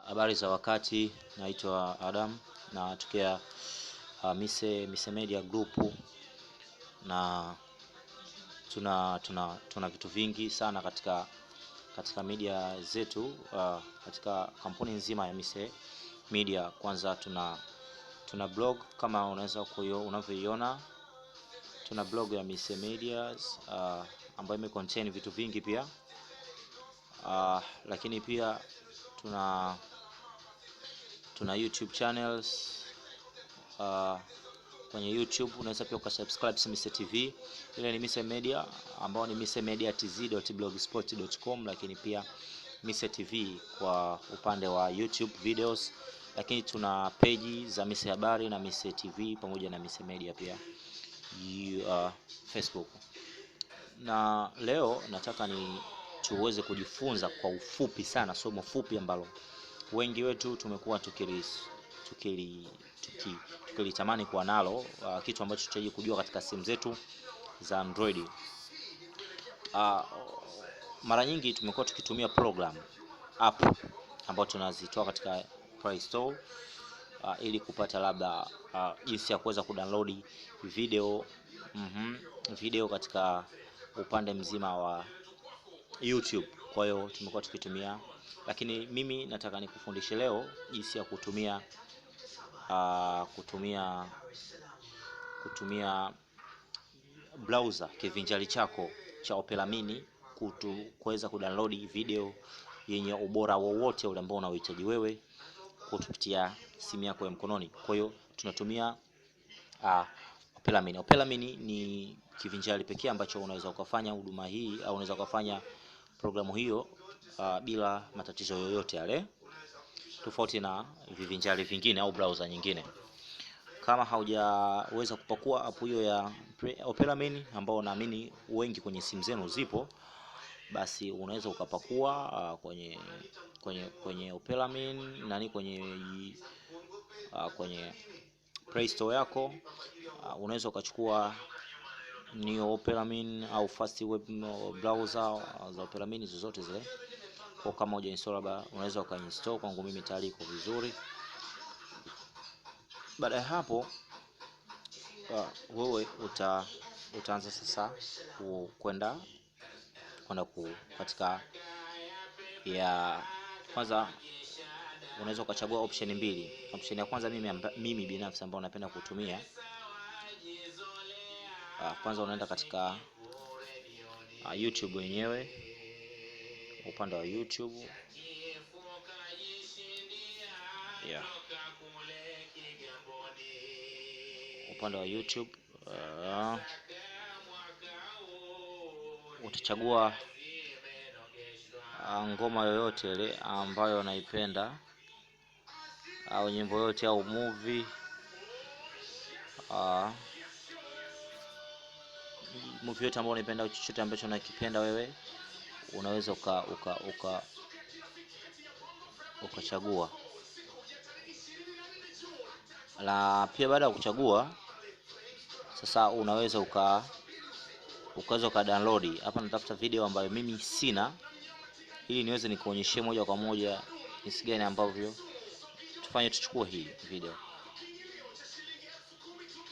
Habari za wakati, naitwa Adam na natokea Mise Media Group, na tuna vitu vingi sana katika media zetu, katika kampuni nzima ya Mise Media. Kwanza tuna blog kama unavyoiona, tuna blog ya Mise Media ambayo imecontain vitu vingi pia, lakini pia tuna YouTube channels. Kwenye YouTube unaweza pia ukasubscribe Mise TV, ile ni Mise Media ambao ni misemediatz.blogspot.com, lakini pia Mise TV kwa upande wa YouTube videos, lakini tuna page za Mise Habari na Mise TV pamoja na Mise Media pia Facebook. Na leo nataka tuweze kujifunza kwa ufupi sana somo fupi ambalo wengi wetu tumekuwa tukilitamani kuwa nalo, kitu ambacho tutaje kujua katika simu zetu za Android. Mara nyingi tumekuwa tukitumia app ambazo tunazitoa katika Play Store ili kupata labda jinsi ya kuweza kudownload video katika upande mzima wa YouTube. Kwa hiyo tumekuwa tukitumia, lakini mimi nataka nikufundishe leo jinsi ya kutumia browser kivinjari chako cha Opera Mini kuweza kudownload video yenye ubora wowote ule ambao unahitaji wewe kupitia simu yako ya mkononi. Kwa hiyo tunatumia Opera Mini. Opera Mini ni kivinjari pekee ambacho unaweza ukafanya huduma hii au unaweza ukafanya programu hiyo bila matatizo yoyote yale, tofauti na vivinjari vingine au browser nyingine. Kama haujaweza kupakua app hiyo ya Opera Mini ambao naamini wengi kwenye simu zenu zipo, basi unaweza ukapakua kwenye Opera Mini kwenye Play Store yako. Unaweza ukachukua Neo Opera Mini au Fast Web browser za Opera Mini zozote zile. Kwa kama hujainstall, unaweza ukainstall. Kwangu mimi tayari iko vizuri. Baada ya hapo wewe utaanza sasa kwenda katika ya kwanza. Unaweza ukachagua option mbili. Option ya kwanza mimi binafsi ambao napenda kutumia, kwanza unaenda katika YouTube wenyewe, upande wa YouTube upande wa YouTube utachagua ngoma yoyote ile ambayo unaipenda au nyimbo yote au movie yote ambayo unaipenda au chochote ambacho unakipenda wewe, unaweza ukachagua. Na pia baada ya kuchagua sasa unaweza download. Hapa natafuta video ambayo mimi sina, ili niweze nikuonyeshe moja kwa moja jinsi gani ambavyo tuchukue hii video.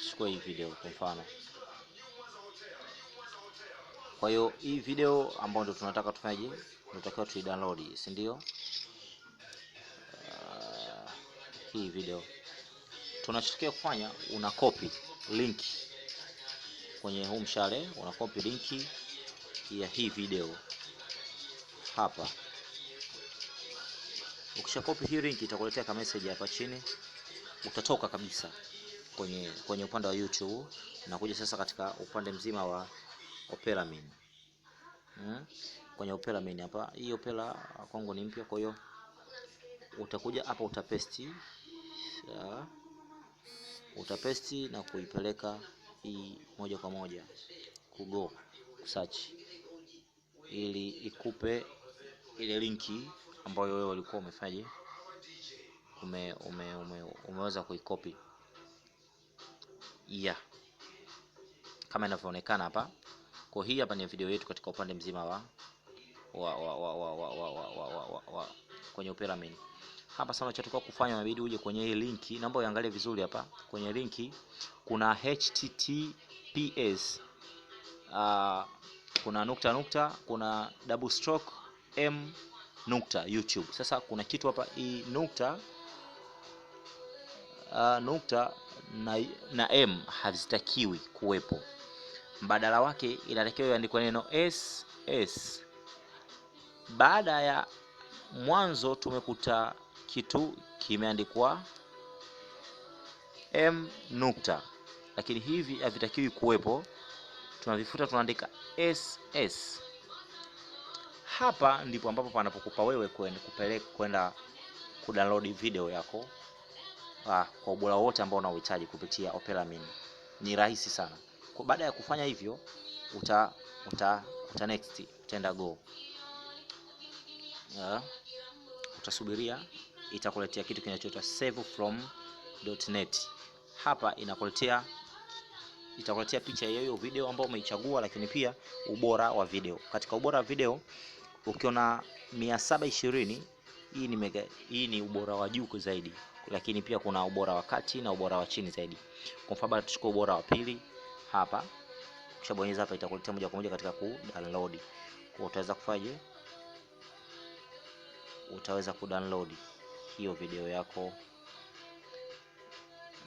Chukua hii video kwa mfano. Kwa hiyo hii video ambayo ndio tunataka tufanyaje, tunatakiwa download, si ndio? Hii video tunachotakiwa kufanya, una copy link kwenye huu mshale, una copy link ya hii video hapa. Ukisha copy hii link itakuletea kama message hapa chini. Utatoka kabisa kwenye upande wa YouTube na kuja sasa katika upande mzima wa Opera Mini. Kwenye Opera Mini hapa, hii Opera kwangu ni mpya, kwa hiyo utakuja hapa utapesti na kuipeleka hii moja kwa moja search, ili ikupe ile linki ambayo wewe ulikuwa umeweza kuicopy. Kama inavyoonekana hapa. Kwa hii hapa ni video yetu katika upande mzima wa kwenye Opera Mini. hapa sana unachotakiwa kufanya, inabidi uje kwenye hii linki. Naomba uangalie vizuri hapa kwenye linki kuna https kuna nukta kuna double stroke m nukta YouTube. Sasa kuna kitu hapa, hii nukta na m hazitakiwi kuwepo, mbadala wake inatakiwa iandikwe neno ss. Baada ya mwanzo tumekuta kitu kimeandikwa m nukta, lakini hivi havitakiwi kuwepo, tunavifuta, tunaandika ss. Hapa ndipo ambapo panapokupa wewe kwenda kudownload video yako kwa ubora wote ambao unaohitaji kupitia Opera Mini. Ni rahisi sana. Kwa baada ya kufanya hivyo uta next, utaenda go. Utasubiria, itakuletea kitu kinachoitwa save from.net. Hapa itakuletea picha ya hiyo video ambayo umeichagua, lakini pia ubora wa video. Katika ubora wa video ukiona 720, hii ni ubora wa juu zaidi, lakini pia kuna ubora wa kati na ubora wa chini zaidi. Kwa mfano tuchukue ubora wa pili hapa, ukishabonyeza hapa itakuletea moja kwa moja katika ku-download. Kwa utaweza kufaje? Utaweza ku-download hiyo video yako,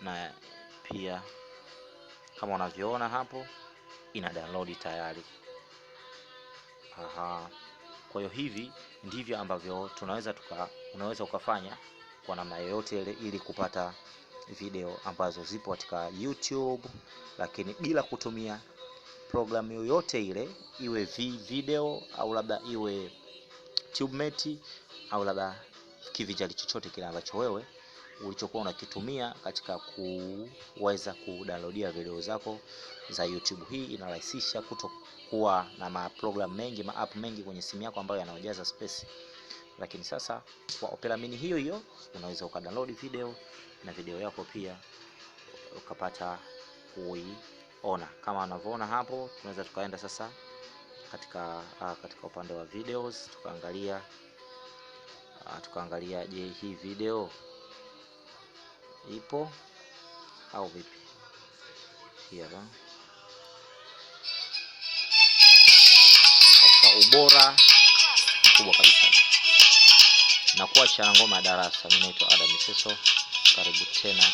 na pia kama unavyoona hapo ina download tayari. Kwa hiyo hivi ndivyo ambavyo unaweza ukafanya kwa namna yoyote ile ili kupata video ambazo zipo katika YouTube, lakini bila kutumia programu yoyote ile, iwe video au labda iwe TubeMate au labda kivinjari chochote kile ambacho wewe ulichokuwa unakitumia katika kuweza kudownloadia video zako za YouTube. Hii inarahisisha kutokuwa na program mengi, app mengi kwenye simu yako ambayo yanajaza space. Lakini sasa kwa Opera Mini hiyo unaweza ukadownload video na video yako pia ukapata kuiona. Kama unavyoona hapo, tunaweza tukaenda sasa katika upande wa videos, tukaangalia je, hii video ipo au vipi? Hapa katika ubora mkubwa kabisa. Na kuacha na ngoma ya darasa. Mimi naitwa Adam Miseso, karibu tena.